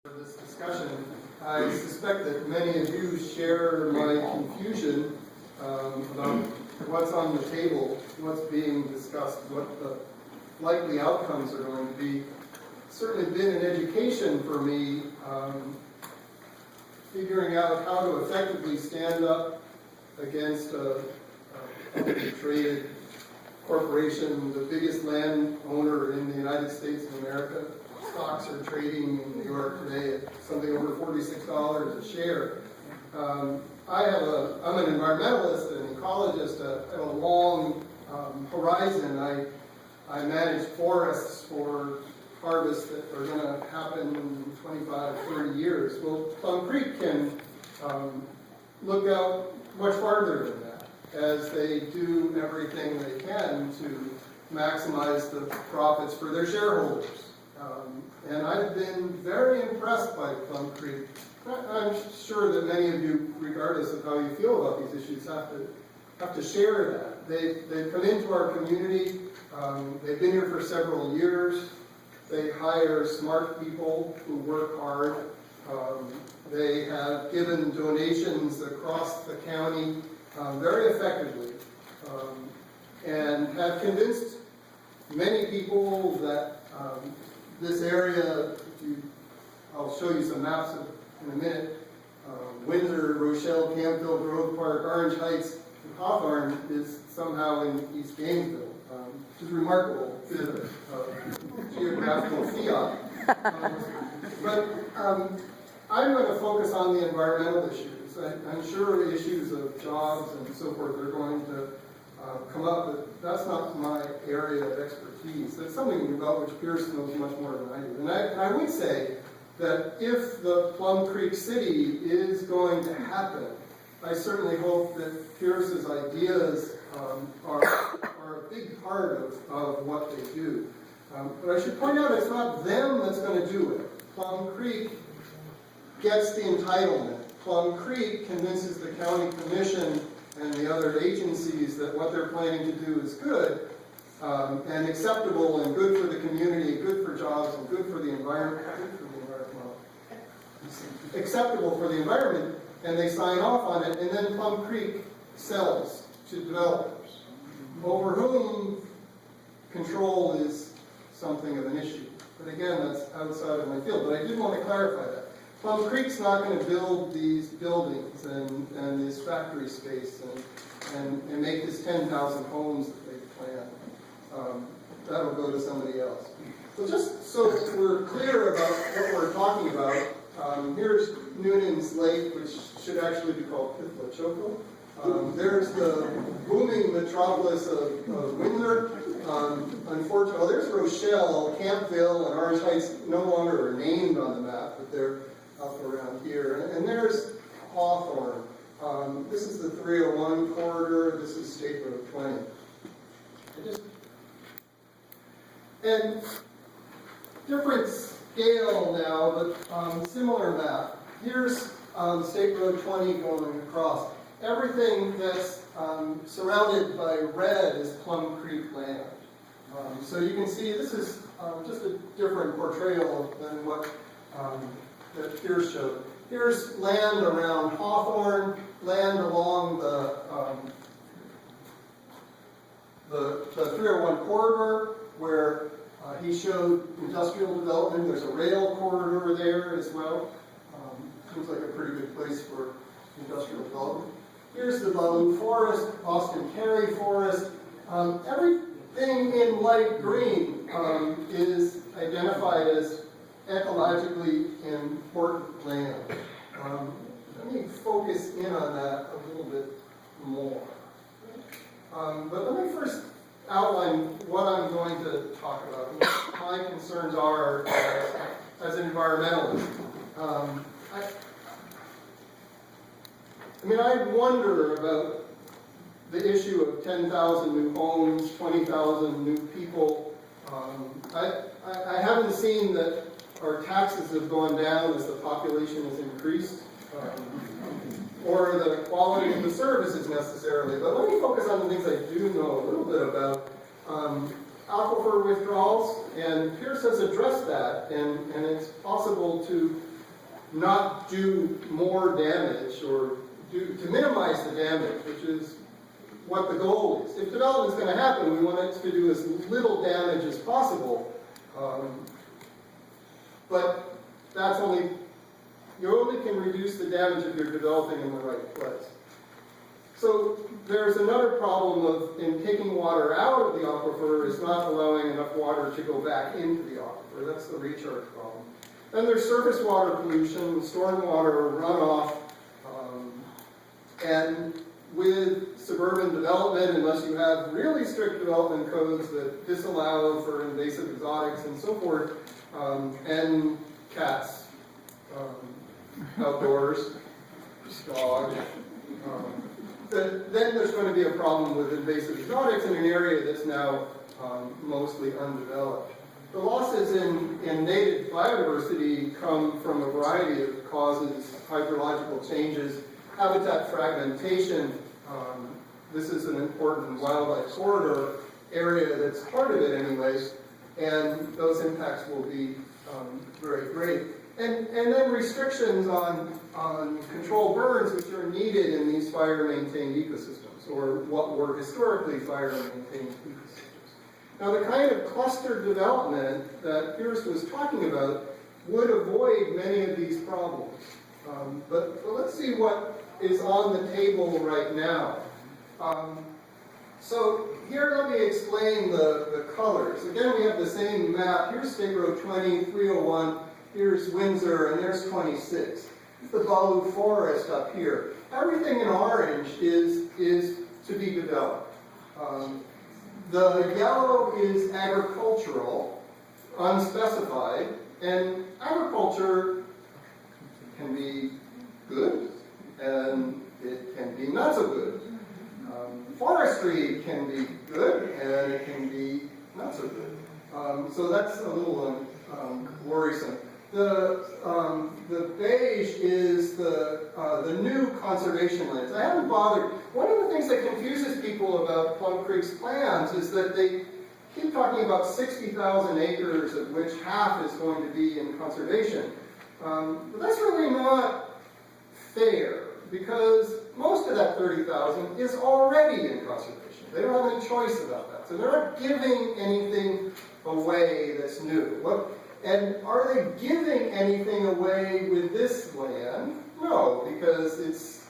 For this discussion. I suspect that many of you share my confusion about what's on the table, what's being discussed, what the likely outcomes are going to be. It's certainly been an education for me figuring out how to effectively stand up against a publicly traded corporation, the biggest landowner in the United States of America. Stocks are trading in New York today at something over $46 a share. I'm an environmentalist and ecologist. I have a long horizon. I manage forests for harvests that are going to happen in 25, 30 years. Well, Plum Creek can look out much farther than that, as they do everything they can to maximize the profits for their shareholders. And I've been very impressed by Plum Creek. I'm sure that many of you, regardless of how you feel about these issues, have to share that. They've come into our community. They've been here for several years. They hire smart people who work hard. They have given donations across the county very effectively, and have convinced many people that this area, I'll show you some maps in a minute, Windsor, Rochelle, Campbell, Grove Park, Orange Heights, and Hawthorne is somehow in East Gainesville, which is a remarkable bit of geographical fiat. But I'm going to focus on the environmental issues. I'm sure issues of jobs and so forth are going to come up, but that's not my area of expertise. That's something about which Pierce knows much more than I do. And I would say that if the Plum Creek City is going to happen, I certainly hope that Pierce's ideas are a big part of what they do. But I should point out it's not them that's going to do it. Plum Creek gets the entitlement. Plum Creek convinces the county commission and the other agencies that what they're planning to do is good and acceptable and good for the community, good for jobs, and good for the environment, acceptable for the environment, and they sign off on it, and then Plum Creek sells to developers, over whom control is something of an issue. But again, that's outside of my field, but I did want to clarify that. Plum Creek's not going to build these buildings and this factory space and make this 10,000 homes that they plan. That'll go to somebody else. So just so we're clear about what we're talking about, here's Noonan's Lake, which should actually be called Pitlachoco. There's the booming metropolis of Windsor. Unfortunately, there's Rochelle, Campbell, and Orange Heights no longer are named on the map, but they're up around here. And there's Hawthorne. This is the 301 corridor. This is State Road 20. And different scale now, but similar map. Here's State Road 20 going across. Everything that's surrounded by red is Plum Creek land. So you can see this is just a different portrayal than what that Pierce showed. Here's land around Hawthorne, land along the 301 corridor, where he showed industrial development. There's a rail corridor there as well. Seems like a pretty good place for industrial development. Here's the Baloo Forest, Boston Carey Forest. Everything in light green is identified as ecologically important land. Let me focus in on that a little bit more. But let me first outline what I'm going to talk about, what my concerns are as an environmentalist. I wonder about the issue of 10,000 new homes, 20,000 new people. I haven't seen that our taxes have gone down as the population has increased, or the quality of the services necessarily. But let me focus on the things I do know a little bit about. Aquifer withdrawals, and Pierce has addressed that, and it's possible to not do more damage or to minimize the damage, which is what the goal is. If development is going to happen, we want it to do as little damage as possible. But that's you only can reduce the damage if you're developing in the right place. So there's another problem in taking water out of the aquifer is not allowing enough water to go back into the aquifer. That's the recharge problem. Then there's surface water pollution, stormwater runoff, and with suburban development, unless you have really strict development codes that disallow for invasive exotics and so forth, and cats outdoors, dogs, then there's going to be a problem with invasive exotics in an area that's now mostly undeveloped. The losses in native biodiversity come from a variety of causes: hydrological changes, habitat fragmentation. This is an important wildlife corridor area that's part of it anyways, and those impacts will be very great. And then restrictions on controlled burns, which are needed in these fire-maintained ecosystems, or what were historically fire-maintained ecosystems. Now, the kind of cluster development that Pierce was talking about would avoid many of these problems. But let's see what is on the table right now. So here, let me explain the colors. Again, we have the same map. Here's State Road 20, 301. Here's Windsor, and there's 26. The Balu Forest up here. Everything in orange is to be developed. The yellow is agricultural, unspecified, and agriculture can be good, and it can be not so good. Forestry can be good, and it can be not so good. So that's a little worrisome. The beige is the new conservation lands. I haven't bothered. One of the things that confuses people about Plum Creek's plans is that they keep talking about 60,000 acres, of which half is going to be in conservation. But that's really not fair, because most of that 30,000 is already in conservation. They don't have any choice about that. So they're not giving anything away that's new. And are they giving anything away with this land? No, because it's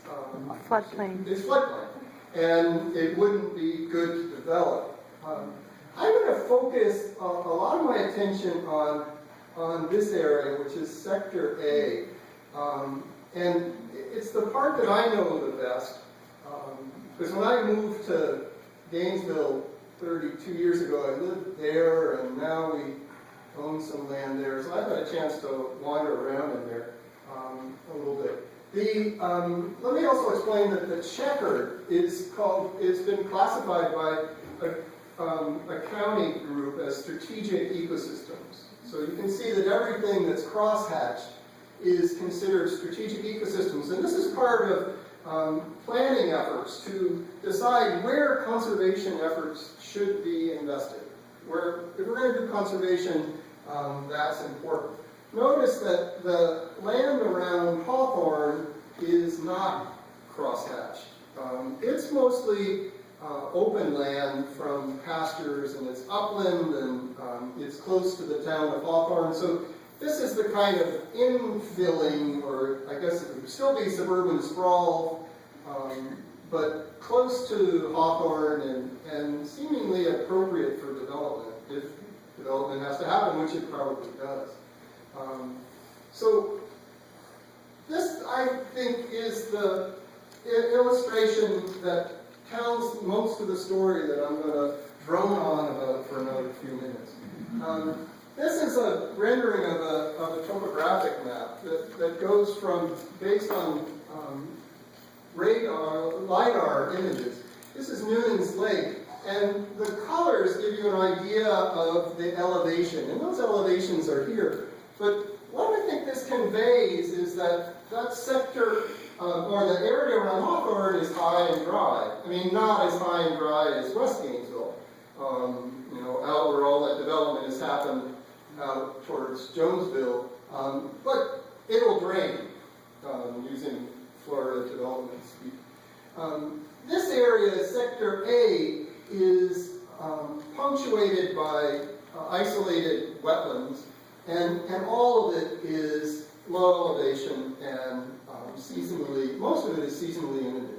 floodplain. It's floodplain, and it wouldn't be good to develop. I'm going to focus a lot of my attention on this area, which is Sector A, and it's the part that I know the best. Because when I moved to Gainesville 32 years ago, I lived there, and now we own some land there, so I've had a chance to wander around in there a little bit. Let me also explain that the checkered it's been classified by a county group as strategic ecosystems. So you can see that everything that's crosshatched is considered strategic ecosystems, and this is part of planning efforts to decide where conservation efforts should be invested. If we're going to do conservation, that's important. Notice that the land around Hawthorne is not crosshatched. It's mostly open land from pastures, and it's upland, and it's close to the town of Hawthorne. So this is the kind of infilling, or I guess it would still be suburban sprawl, but close to Hawthorne and seemingly appropriate for development, if development has to happen, which it probably does. So this, I think, is the illustration that tells most of the story that I'm going to drone on about for another few minutes. This is a rendering of a topographic map that goes from, based on LiDAR images. This is Noonan's Lake, and the colors give you an idea of the elevation, and those elevations are here. But what I think this conveys is that sector, or the area around Hawthorne, is high and dry. I mean, not as high and dry as West Gainesville, out where all that development has happened out towards Jonesville, but it'll rain, using Florida development speak. This area, Sector A, is punctuated by isolated wetlands, and all of it is low elevation and seasonally, most of it is seasonally inundated.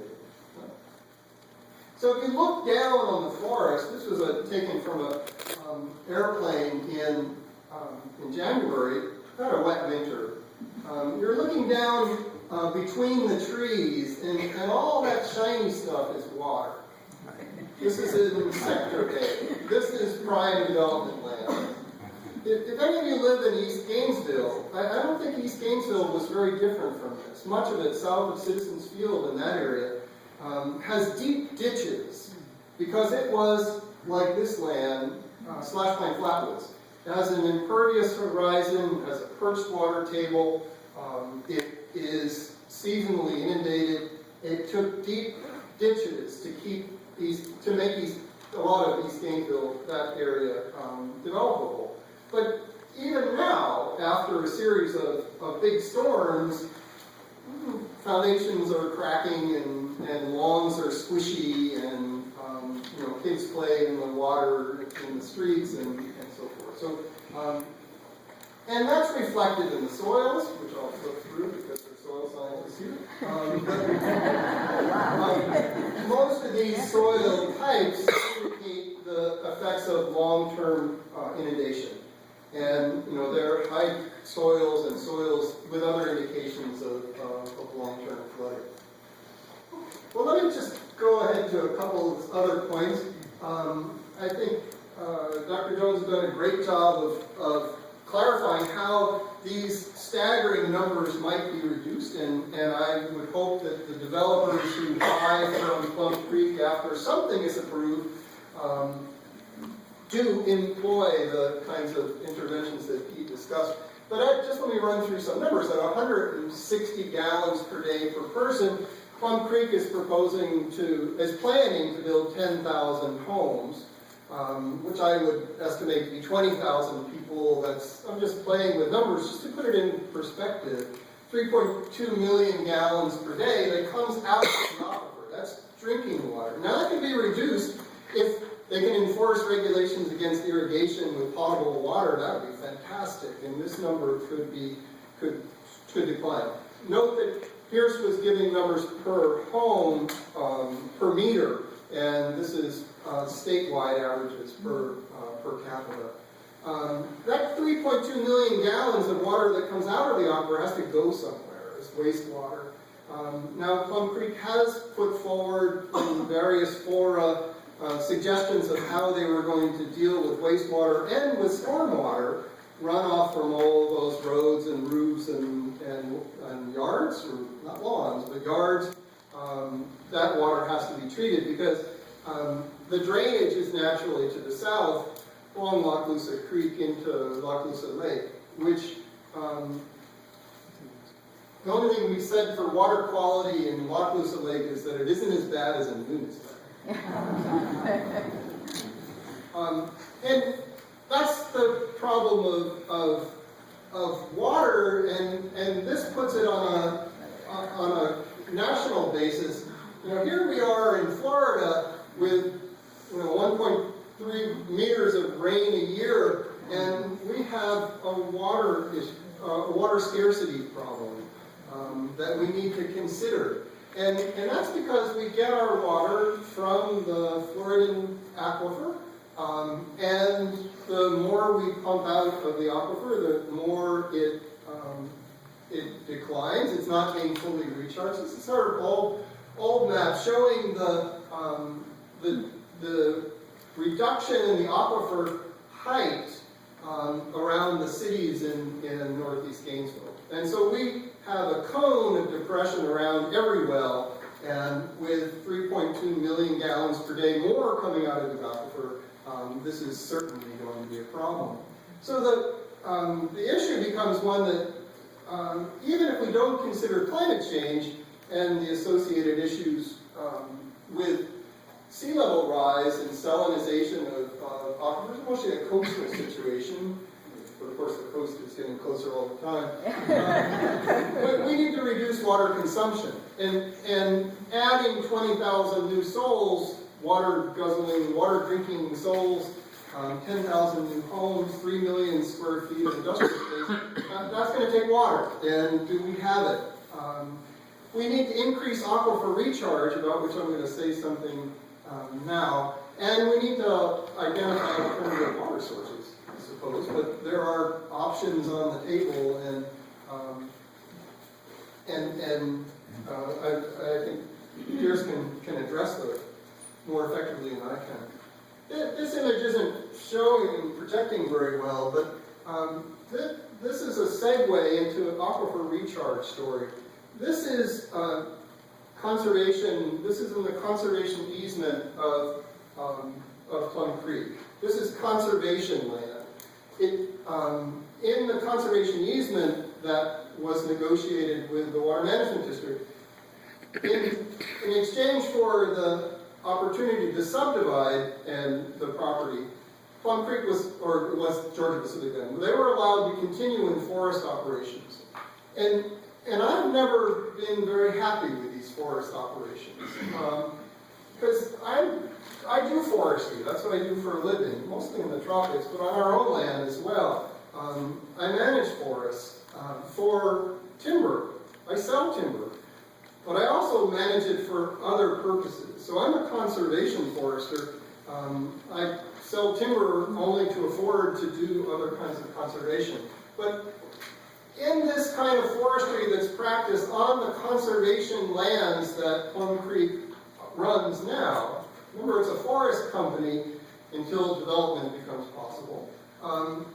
So if you look down on the forest, this was taken from an airplane in January, not a wet winter. You're looking down between the trees, and all that shiny stuff is water. This is in Sector A. This is prime development land. If any of you live in East Gainesville, I don't think East Gainesville was very different from this. Much of it south of Citizens Field in that area has deep ditches because it was, like this land, slash pine flatwoods. It has an impervious horizon, has a perched water table, it is seasonally inundated. It took deep ditches to make a lot of East Gainesville, that area, developable. But even now, after a series of big storms, foundations are cracking and lawns are squishy, and kids play in the water in the streets and so forth. So, and that's reflected in the soils, which I'll flip through because they're soil scientists here. Most of these soil types indicate the effects of long-term inundation. And, they're high soils and soils with other indications of long-term flooding. Well, let me just go ahead to a couple of other points. I think Dr. Jones has done a great job of clarifying how these staggering numbers might be reduced, and I would hope that the developers who buy from Plum Creek after something is approved do employ the kinds of interventions that Pete discussed. But just let me run through some numbers. At 160 gallons per day per person, Plum Creek is planning to build 10,000 homes, which I would estimate to be 20,000 people. I'm just playing with numbers just to put it in perspective. 3.2 million gallons per day that comes out of the aquifer. That's drinking water. Now that can be reduced if they can enforce regulations against irrigation with potable water. That would be fantastic, and this number could decline. Note that Pierce was giving numbers per home, per meter, and this is statewide averages per capita. That 3.2 million gallons of water that comes out of the aquifer has to go somewhere as wastewater. Now, Plum Creek has put forward in various fora suggestions of how they were going to deal with wastewater and with stormwater runoff from all those roads and roofs and yards, or not lawns, but yards. That water has to be treated because the drainage is naturally to the south along Lachloosa Creek into Lachloosa Lake, which the only thing we said for water quality in Lachloosa Lake is that it isn't as bad as in Nunes Lake. And that's the problem of water, and this puts it on a national basis. Here we are in Florida with 1.3 meters of rain a year, and we have a water scarcity problem that we need to consider. And that's because we get our water from the Floridan aquifer, and the more we pump out of the aquifer, the more it declines. It's not being fully recharged. This is sort of old map showing the reduction in the aquifer height around the cities in northeast Gainesville. And so we have a cone of depression around every well, and with 3.2 million gallons per day more coming out of the aquifer, this is certainly going to be a problem. So the issue becomes one that even if we don't consider climate change and the associated issues with sea level rise and salinization of aquifers, mostly a coastal situation, but of course the coast is getting closer all the time. water consumption. And adding 20,000 new souls, water guzzling, water drinking souls, 10,000 new homes, 3 million square feet of industrial space, that's going to take water. And do we have it? We need to increase aquifer recharge, about which I'm going to say something now. And we need to identify alternative water sources, I suppose. But there are options on the table, and I think Piers can address those more effectively than I can. This image isn't showing and projecting very well, but this is a segue into an aquifer recharge story. This is conservation. This is in the conservation easement of Plum Creek. This is conservation land. In the conservation easement that was negotiated with the Water Management District, in exchange for the opportunity to subdivide and the property, Plum Creek was Georgia Pacific then, they were allowed to continue in forest operations. And I've never been very happy with these forest operations. Because I do forestry, that's what I do for a living, mostly in the tropics, but on our own land as well. I manage forests for timber. I sell timber. But I also manage it for other purposes. So I'm a conservation forester. I sell timber only to afford to do other kinds of conservation. But in this kind of forestry that's practiced on the conservation lands that Plum Creek runs now, remember it's a forest company until development becomes possible.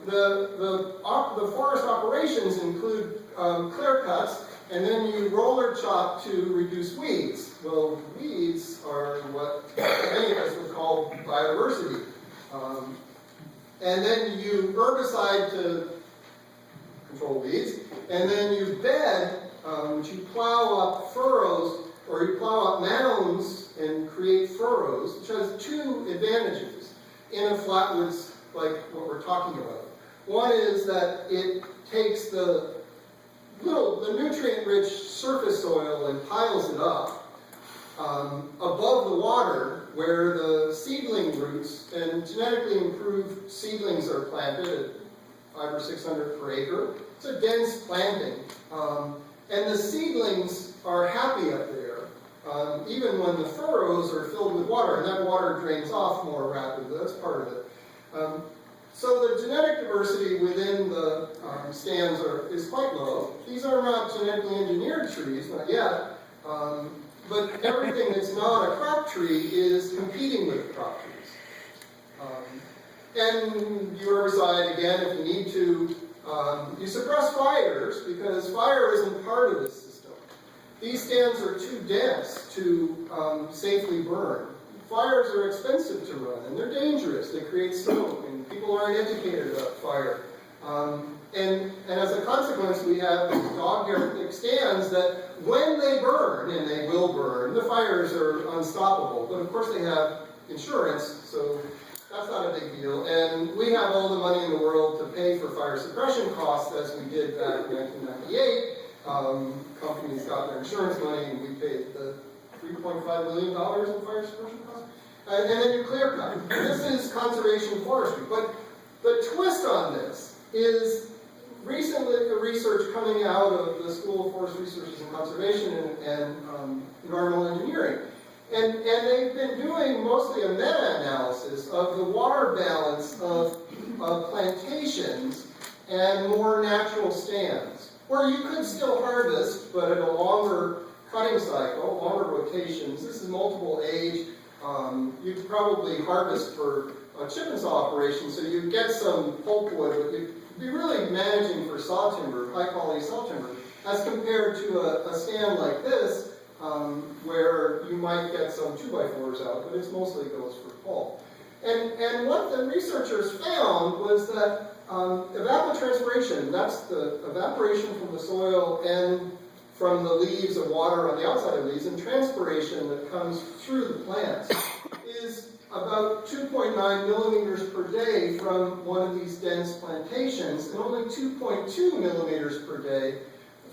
The forest operations include clear cuts, and then you roller chop to reduce weeds. Well, weeds are what many of us would call biodiversity. And then you herbicide to control weeds, and then you bed, which you plow up furrows, or you plow up mounds and create furrows, which has two advantages in a flatwoods like what we're talking about. One is that it takes the nutrient-rich surface soil and piles it up above the water where the seedling roots and genetically improved seedlings are planted at 500 or 600 per acre. It's a dense planting. And the seedlings are happy up there, even when the furrows are filled with water, and that water drains off more rapidly. That's part of it. So the genetic diversity within the stands is quite low. These are not genetically engineered trees, not yet, but everything that's not a crop tree is competing with the crop trees. And you herbicide, again, if you need to. You suppress fires, because fire isn't part of this system. These stands are too dense to safely burn. Fires are expensive to run, and they're dangerous. They create smoke, and people aren't educated about fire. And as a consequence, we have these dog-eared stands that when they burn, and they will burn, the fires are unstoppable. But of course they have insurance, so that's not a big deal. And we have all the money in the world to pay for fire suppression costs, as we did back in 1998. Companies got their insurance money, and we paid the $3.5 million in fire suppression costs. And then you clear cut. This is conservation forestry. But the twist on this is recently the research coming out of the School of Forest Researches and Conservation and Environmental Engineering. And they've been doing mostly a meta-analysis of the water balance of plantations and more natural stands, where you could still harvest, but at a longer cutting cycle, longer rotations. This is multiple age. You could probably harvest for a chip and saw operation, so you get some pulpwood, but you'd be really managing for saw timber, high-quality saw timber, as compared to a stand like this, where you might get some 2x4s out, but it mostly goes for pulp. And what the researchers found was that evapotranspiration, that's the evaporation from the soil and from the leaves of water on the outside of leaves, and transpiration that comes through the plants, is about 2.9 millimeters per day from one of these dense plantations, and only 2.2 millimeters per day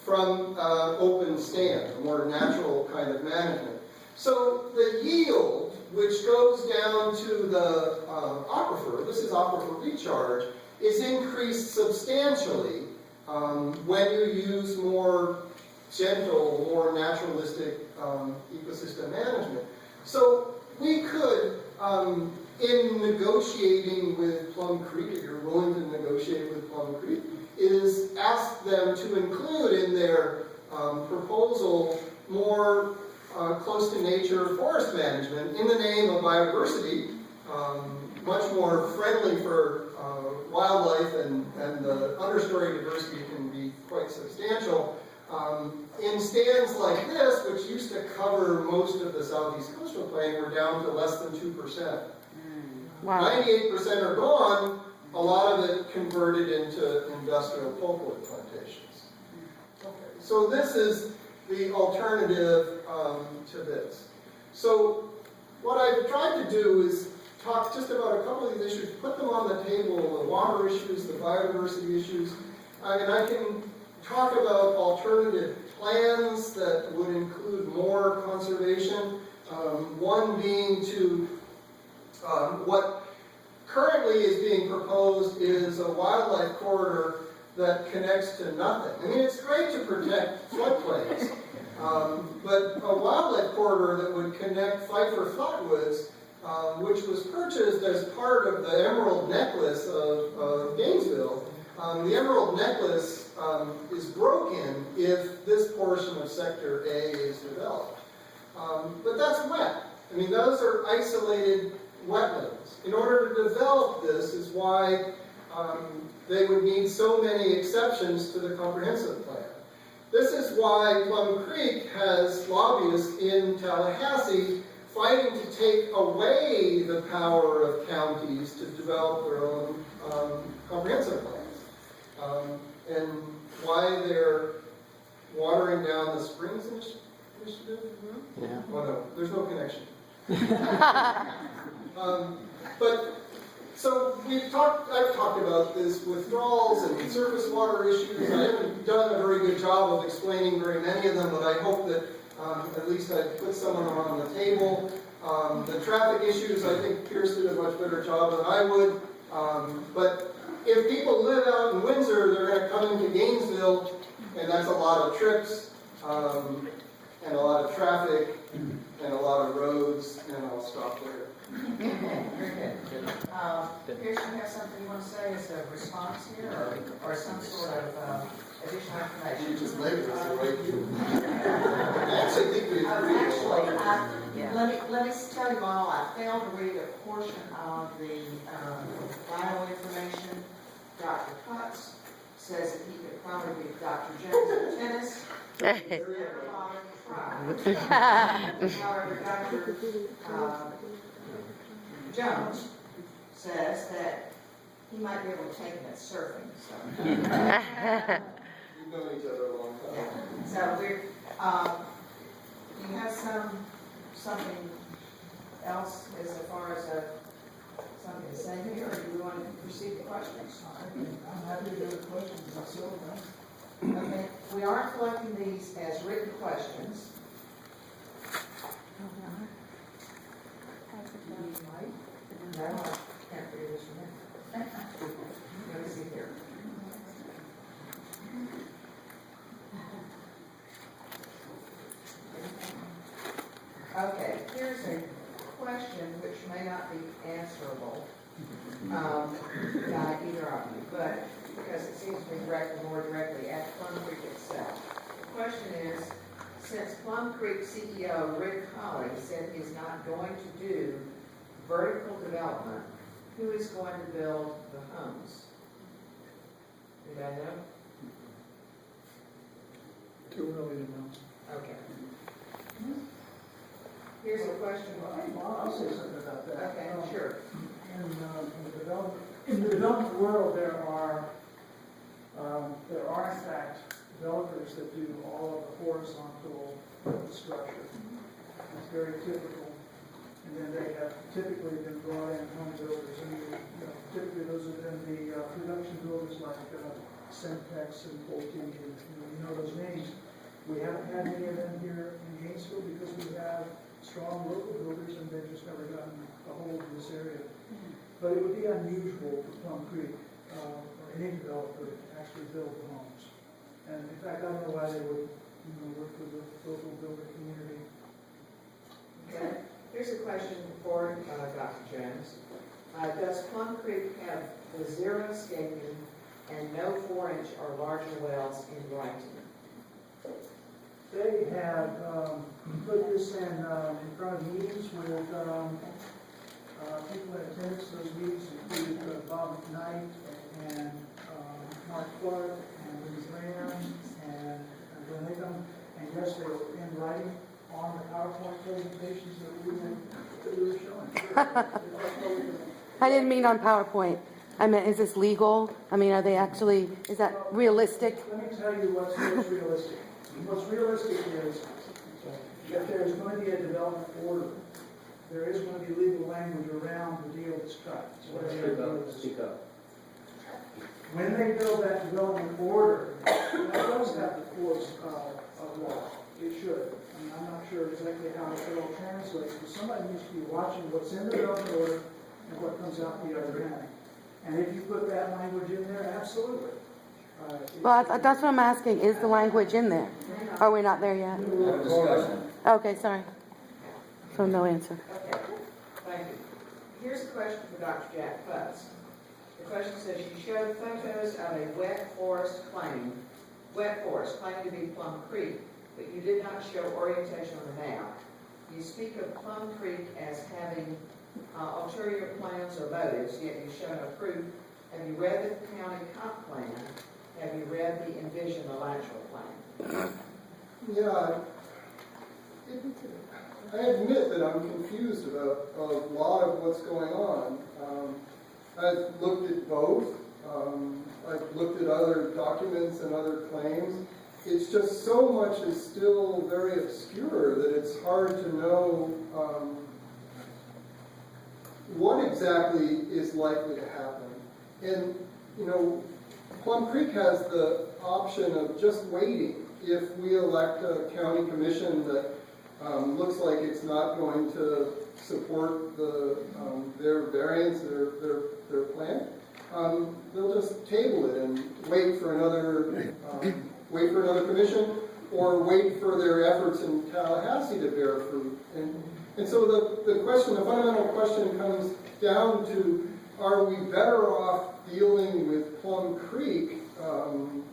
from open stand, a more natural kind of management. So the yield, which goes down to the aquifer, this is aquifer recharge, is increased substantially when you use more gentle, more naturalistic ecosystem management. So we could, in negotiating with Plum Creek, if you're willing to negotiate with Plum Creek, is ask them to include in their proposal more close to nature forest management in the name of biodiversity, much more friendly for wildlife, and the understory diversity can be quite substantial. In stands like this, which used to cover most of the southeast coastal plain, we're down to less than 2%. Wow. 98% are gone, a lot of it converted into industrial pulpwood plantations. Okay. So this is the alternative to this. So what I've tried to do is talk just about a couple of these issues, put them on the table, the water issues, the biodiversity issues, and I can talk about alternative plans that would include more conservation. One being to, what currently is being proposed is a wildlife corridor that connects to nothing. I mean, it's great to protect floodplains, but a wildlife corridor that would connect Pfeiffer Flatwoods, which was purchased as part of the Emerald Necklace of Gainesville. The Emerald Necklace is broken if this portion of Sector A is developed. But that's wet. I mean, those are isolated wetlands. In order to develop this is why they would need so many exceptions to the comprehensive plan. This is why Plum Creek has lobbyists in Tallahassee fighting to take away the power of counties to develop their own comprehensive plans. And why they're watering down the Springs Initiative? Yeah. Oh no, there's no connection. But so I've talked about this withdrawals and surface water issues. I haven't done a very good job of explaining very many of them, but I hope that at least I put some of them on the table. The traffic issues, I think Pierce did a much better job than I would. But if people live out in Windsor, they're going to come into Gainesville, and that's a lot of trips, and a lot of traffic, and a lot of roads, and I'll stop there. Very good. Pierce, you have something you want to say as a response here, or some sort of additional information? You just labeled us the right view. I actually think we agree. Let me tell you all, I failed to read a portion of the bio information. Dr. Cox says that he could probably beat Dr. Jones at tennis. However, Dr. Jones says that he might be able to take him at surfing. So. We've known each other a long time. Yeah. So we're, you have something else as far as something to say here, or do we want to proceed to questions? I'm happy to go to questions. That's so nice. Okay. We are collecting these as written questions. No, I can't read this one. Let me see here. Okay, here's a question which may not be answerable by either of you, but because it seems to be directed more directly at Plum Creek itself. The question is, since Plum Creek CEO Rick Colley said he's not going to do vertical development, who is going to build the homes? Anybody know? Too early to know. Okay. Here's a question. I'll say something about that. Okay, sure. In the development world, there are in fact developers that do all of the horizontal structure. It's very typical. And then they have typically been brought in home builders, and typically those have been the production builders like Centex and Pulte, and you know those names. We haven't had any of them here in Gainesville because we have strong local builders and they've just never gotten a hold of this area. But it would be unusual for Plum Creek or any developer to actually build the homes. And in fact, I don't know why they would work with the local builder community. Okay, here's a question for Dr. Jones. Does Plum Creek have the zero escaping and no 4-inch or larger wells in writing? They have put this in front of meetings with people in attendance. Those meetings include Bob McKnight and Mark Clark and Liz Lamb and Glenn Hickam. And yes, they were in writing on the PowerPoint presentations that we were showing. I didn't mean on PowerPoint. I meant, is this legal? I mean, are they actually, is that realistic? Let me tell you what's realistic. What's realistic is that there is going to be a development order. There is going to be legal language around the deal that's cut. Speak up. When they build that development order, that does have the force of law. It should. I mean, I'm not sure exactly how it all translates, but somebody needs to be watching what's in the development order and what comes out the other end. And if you put that language in there, absolutely. Well, that's what I'm asking. Is the language in there? Are we not there yet? Have a discussion. Okay, sorry. So no answer. Okay, thank you. Here's a question for Dr. Jack Futz. The question says, you showed photos of a wet forest claiming to be Plum Creek, but you did not show orientation on the map. You speak of Plum Creek as having ulterior plans or motives, yet you show no proof. Have you read the county comp plan? Have you read the Envision Alachua plan? Yeah, I admit that I'm confused about a lot of what's going on. I've looked at both. I've looked at other documents and other claims. It's just so much is still very obscure that it's hard to know what exactly is likely to happen. And, Plum Creek has the option of just waiting. If we elect a county commission that looks like it's not going to support their variance, their plan, they'll just table it and wait for another commission, or wait for their efforts in Tallahassee to bear fruit. And so the fundamental question comes down to, are we better off dealing with Plum Creek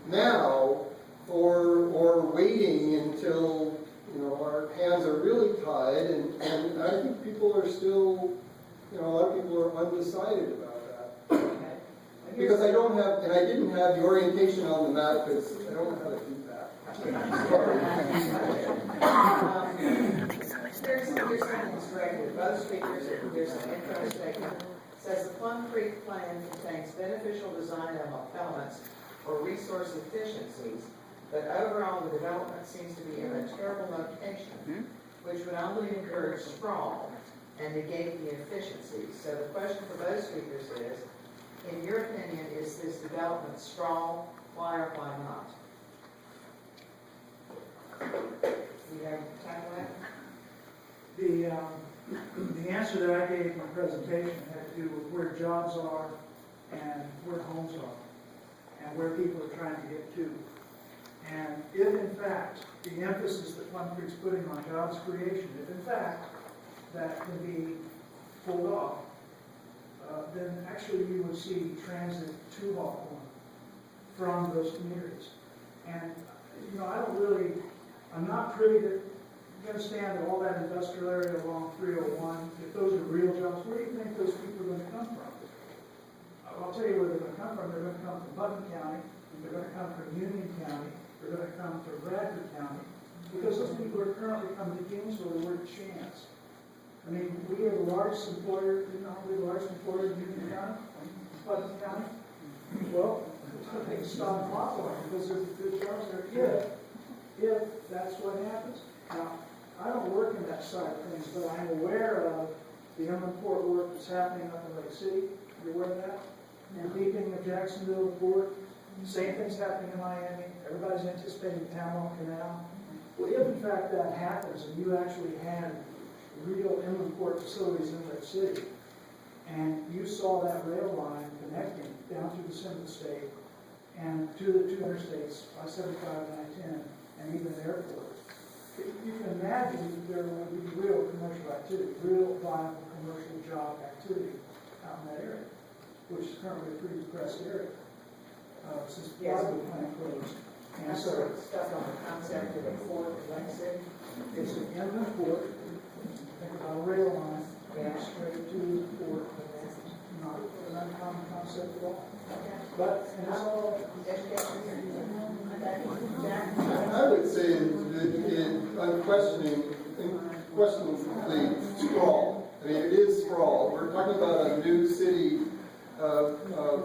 now, or waiting until our hands are really tied? And I think people are still, a lot of people are undecided about that. Okay. Because I didn't have the orientation on the map because I don't know how to do that. Here's something that's directed. Both speakers, there's an intro statement. Says the Plum Creek plan contains beneficial design elements for resource efficiencies, but overall the development seems to be in a terrible location, which would only encourage sprawl and negate the efficiencies. So the question for both speakers is, in your opinion, is this development sprawl? Why or why not? Do you have to tackle that? The answer that I gave in my presentation had to do with where jobs are and where homes are and where people are trying to get to. And if in fact the emphasis that Plum Creek's putting on jobs creation, if in fact that can be pulled off, then actually you would see transit to Hawthorne from those communities. And I'm not privy to understand that all that industrial area along 301, if those are real jobs, where do you think those people are going to come from? I'll tell you where they're going to come from. They're going to come from Putnam County, they're going to come from Union County, they're going to come from Bradford County, because those people are currently coming to Gainesville to work chance. I mean, we are the largest employer, we're the largest employer in Union County, Putnam County. Well, they can stop Hawthorne because there's good jobs there if that's what happens. Now, I don't work in that side of things, but I'm aware of the inland port work that's happening up in Lake City. You aware of that? And deepening of Jacksonville Port. Same thing's happening in Miami. Everybody's anticipating Panama Canal. Well, if in fact that happens and you actually had real inland port facilities in that city, and you saw that rail line connecting down through the center of the state and to the two interstates, I-75 and I-10, and even the airport, you can imagine that there would be real commercial activity, real viable commercial job activity out in that area, which is currently a pretty depressed area, since a lot of the plant closed. And I'm so sort of stuck on the concept of a port, like I said. it's an inland port, think about a rail line, straight to the port. Not an uncommon concept at all. But, and it's all, I would say that it unquestioningly sprawl. I mean, it is sprawl. We're talking about a new city of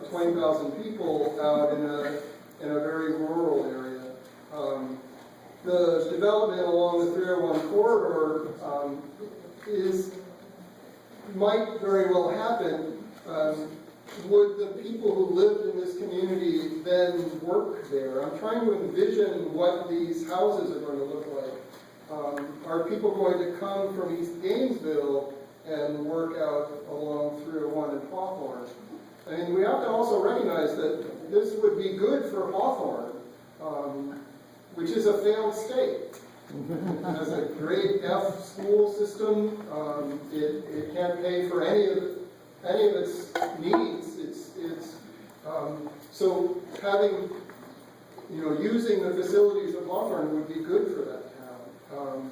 20,000 people out in a very rural area. The development along the 301 corridor might very well happen. Would the people who lived in this community then work there? I'm trying to envision what these houses are going to look like. Are people going to come from East Gainesville and work out along 301 in Hawthorne? I mean, we have to also recognize that this would be good for Hawthorne, which is a failed state. It has a grade F school system. It can't pay for any of its needs. So having, using the facilities of Hawthorne would be good for that town.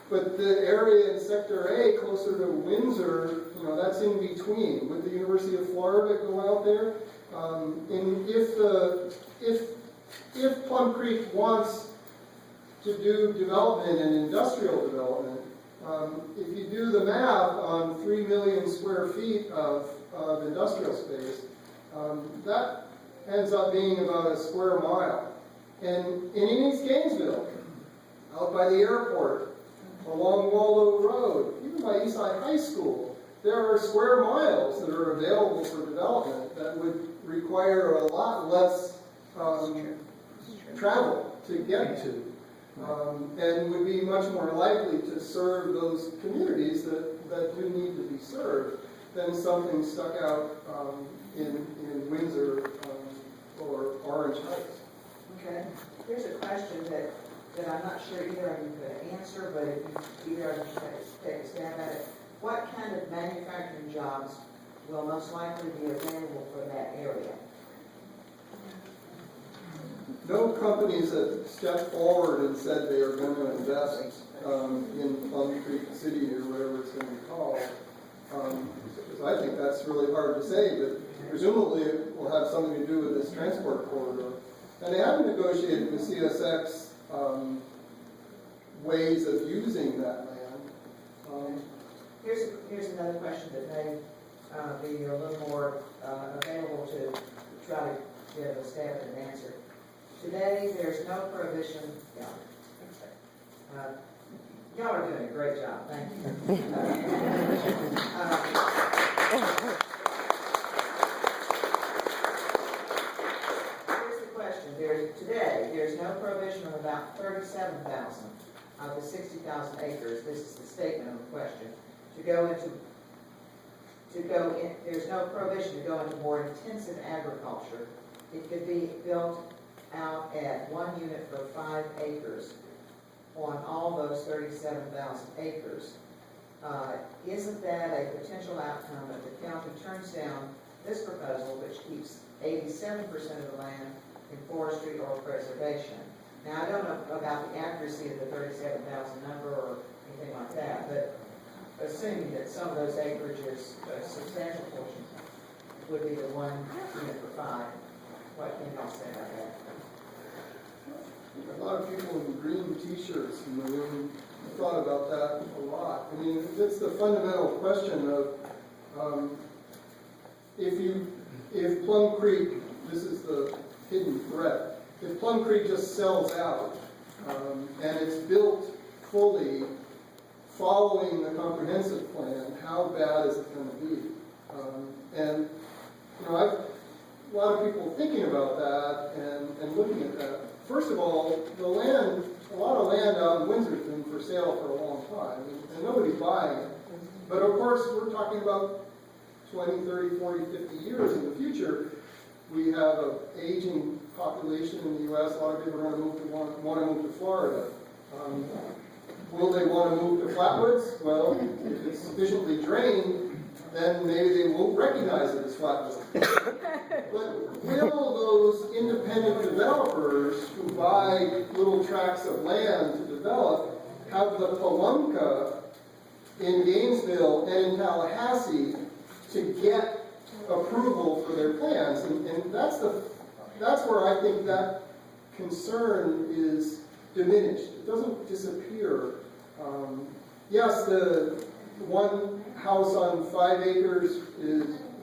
But the area in Sector A, closer to Windsor, that's in between. Would the University of Florida go out there? And if Plum Creek wants to do development and industrial development, if you do the math on 3 million square feet of industrial space, that ends up being about a square mile. And in East Gainesville, out by the airport, along Wallow Road, even by Eastside High School, there are square miles that are available for development that would require a lot less travel to get to. And would be much more likely to serve those communities that do need to be served than something stuck out in Windsor or Orange Heights. Okay, here's a question that I'm not sure either of you could answer, but if either of you could take a stab at it. What kind of manufacturing jobs will most likely be available for that area? No companies have stepped forward and said they are going to invest in Plum Creek City or whatever it's going to be called. Because I think that's really hard to say, but presumably it will have something to do with this transport corridor. And they haven't negotiated with CSX ways of using that land. Here's another question that may be a little more available to try to give a stab at an answer. Today, there's no prohibition. Y'all are doing a great job. Thank you. Here's the question. Today, there's no prohibition on about 37,000 of the 60,000 acres. This is the statement of the question. There's no prohibition to go into more intensive agriculture. It could be built out at 1 unit for 5 acres on all those 37,000 acres. Isn't that a potential outcome if the county turns down this proposal, which keeps 87% of the land in forestry or preservation? Now, I don't know about the accuracy of the 37,000 number or anything like that, but assuming that some of those acreages, a substantial portion, would be the 1 unit for 5, what can y'all say about that? A lot of people in green t-shirts in the room thought about that a lot. I mean, it's the fundamental question of if Plum Creek, this is the hidden threat, if Plum Creek just sells out and it's built fully following the comprehensive plan, how bad is it going to be? And a lot of people thinking about that and looking at that. First of all, the land, a lot of land out in Windsor's been for sale for a long time, and nobody's buying it. But of course, we're talking about 20, 30, 40, 50 years in the future. We have an aging population in the U.S. A lot of people are going to want to move to Florida. Will they want to move to Flatwoods? Well, if it's sufficiently drained, then maybe they won't recognize it as Flatwoods. But will those independent developers who buy little tracts of land to develop have the palumka in Gainesville and in Tallahassee to get approval for their plans? And that's where I think that concern is diminished. It doesn't disappear. Yes, the one house on 5 acres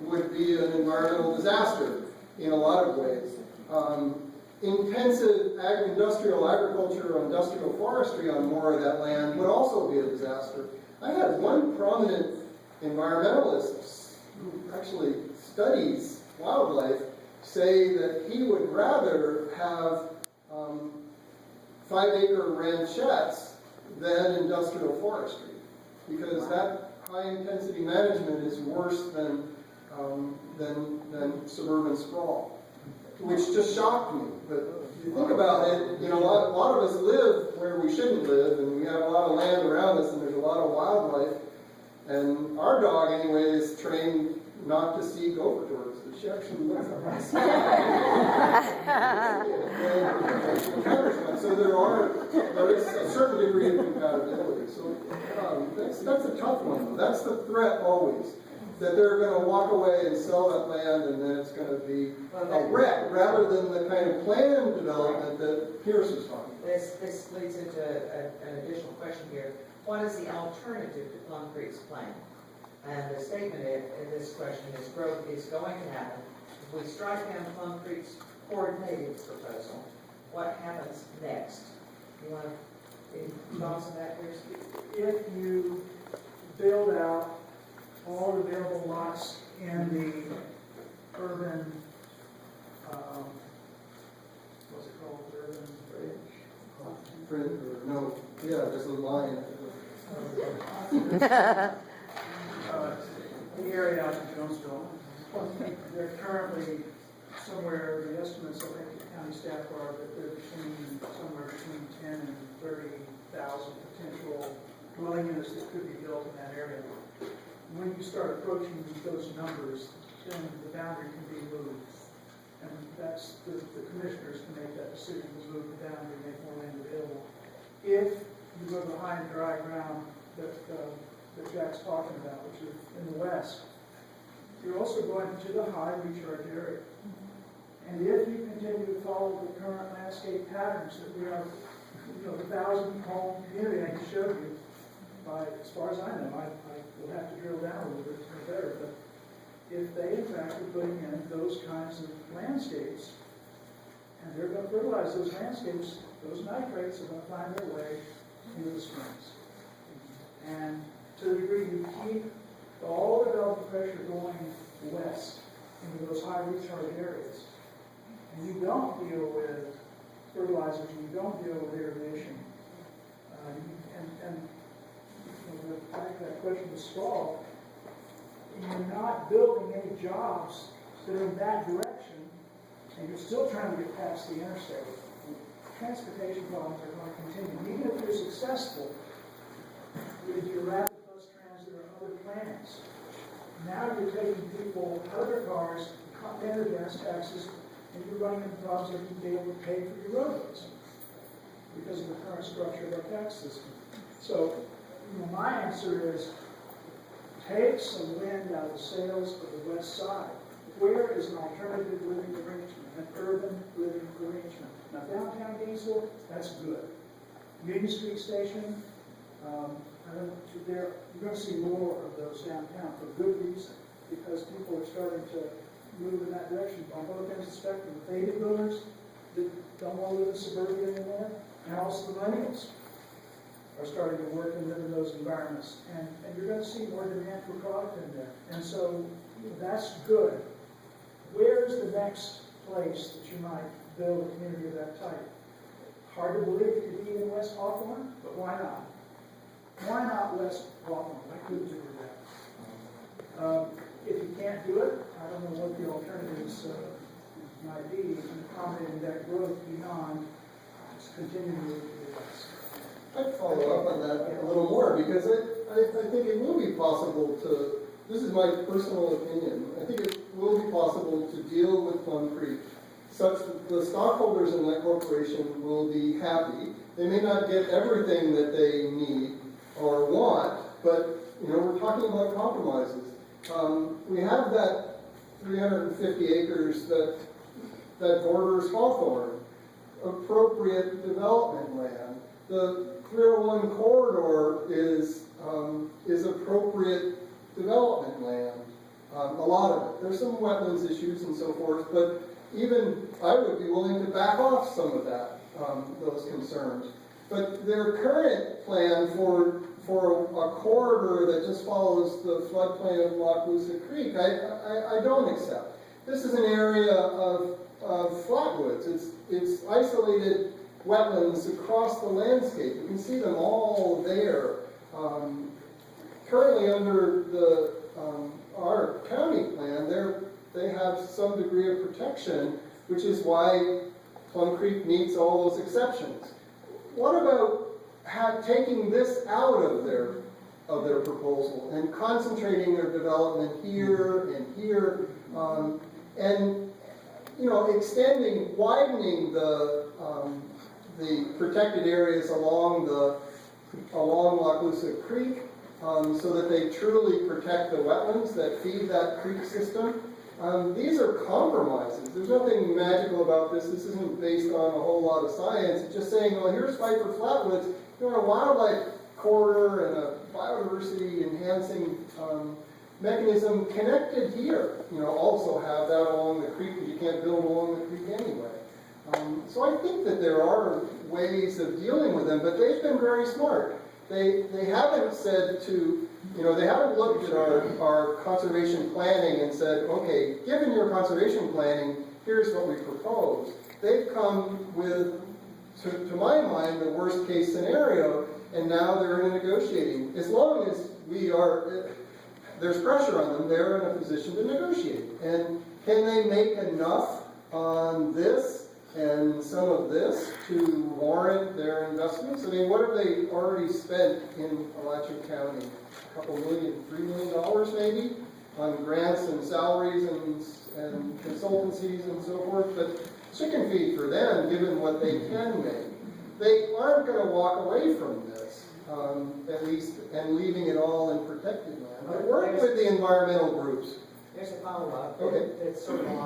would be an environmental disaster in a lot of ways. Intensive industrial agriculture or industrial forestry on more of that land would also be a disaster. I had one prominent environmentalist who actually studies wildlife say that he would rather have 5-acre ranchettes than industrial forestry, because that high-intensity management is worse than suburban sprawl, which just shocked me. But if you think about it, you know, a lot of us live where we shouldn't live, and we have a lot of land around us, and there's a lot of wildlife. And our dog, anyway, is trained not to see gopher tortoises. She actually looks at us. So there is a certain degree of compatibility. So that's a tough one. That's the threat always, that they're going to walk away and sell that land, and then it's going to be a wreck, rather than the kind of planned development that Pierce was talking about. This leads into an additional question here. What is the alternative to Plum Creek's plan? And the statement in this question is growth is going to happen. If we strike down Plum Creek's coordinated proposal, what happens next? You want to thoughts on that, Pierce? If you build out all the available lots in the urban, what's it called, urban Print or no, yeah, there's a line. The area out in Jonesville, they're currently somewhere, the estimates I think the county staff are that they're somewhere between 10 and 30,000 potential dwelling units that could be built in that area. When you start approaching those numbers, then the boundary can be moved. And that's the commissioners can make that decision to move the boundary, make more land available. If you go behind dry ground that Jack's talking about, which is in the west, you're also going to the high recharge area. And if you continue to follow the current landscape patterns that we are, you know, the 1,000-home community I just showed you, as far as I know, I will have to drill down a little bit to know better, but if they in fact are putting in those kinds of landscapes, and they're going to fertilize those landscapes, those nitrates are going to find their way into the springs. And to the degree you keep all the development pressure going west into those high recharge areas, and you don't deal with fertilizers, and you don't deal with irrigation, and you know, back to that question of sprawl, you're not building any jobs that are in that direction, and you're still trying to get past the interstate. Transportation problems are going to continue. Even if you're successful with your rapid bus transit or other plans, now you're taking people out of their cars, paying their gas taxes, and you're running into problems that you'd be able to pay for your roadways because of the current structure of our tax system. So, you know, my answer is, take some wind out of the sails of the west side. Where is an alternative living arrangement, an urban living arrangement? Now, downtown Gainesville, that's good. Union Street Station, you're going to see more of those downtown for good reason, because people are starting to move in that direction on both ends of the spectrum. The baby boomers that don't want to live in suburbia anymore, and also the millennials are starting to work and live in those environments. And you're going to see more demand for product in there. And so, you know, that's good. where's the next place that you might build a community of that type? Hard to believe it could be in West Hawthorne, but why not? Why not West Hawthorne? Why couldn't you do that? If you can't do it, I don't know what the alternatives might be in accommodating that growth beyond just continuing to do this. I'd follow up on that a little more, because I think it will be possible to, this is my personal opinion, I think it will be possible to deal with Plum Creek such that the stockholders in that corporation will be happy. They may not get everything that they need or want, but we're talking about compromises. We have that 350 acres that borders Hawthorne, appropriate development land. The 301 corridor is appropriate development land, a lot of it. There's some wetlands issues and so forth, but even I would be willing to back off some of that, those concerns. But their current plan for a corridor that just follows the floodplain of Alachua Creek, I don't accept. This is an area of flatwoods. It's isolated wetlands across the landscape. You can see them all there. Currently under our county plan, they have some degree of protection, which is why Plum Creek meets all those exceptions. What about taking this out of their proposal and concentrating their development here and here, and extending, widening the protected areas along Alachua Creek, so that they truly protect the wetlands that feed that creek system. These are compromises. There's nothing magical about this. This isn't based on a whole lot of science. It's just saying, well, here's Viper Flatwoods. You want a wildlife corridor and a biodiversity enhancing mechanism connected here. Also have that along the creek, because you can't build along the creek anyway. So I think that there are ways of dealing with them, but they've been very smart. They haven't said to, they haven't looked at our conservation planning and said, okay, given your conservation planning, here's what we propose. They've come with, to my mind, the worst case scenario, and now they're negotiating. As long as there's pressure on them, they're in a position to negotiate. And can they make enough on this and some of this to warrant their investments? I mean, what have they already spent in Alachua County? A couple million, $3 million maybe, on grants and salaries and consultancies and so forth. But chicken feed for them, given what they can make. They aren't going to walk away from this, at least, and leaving it all in protected land. But work with the environmental groups. There's a follow-up. Okay. That's sort of on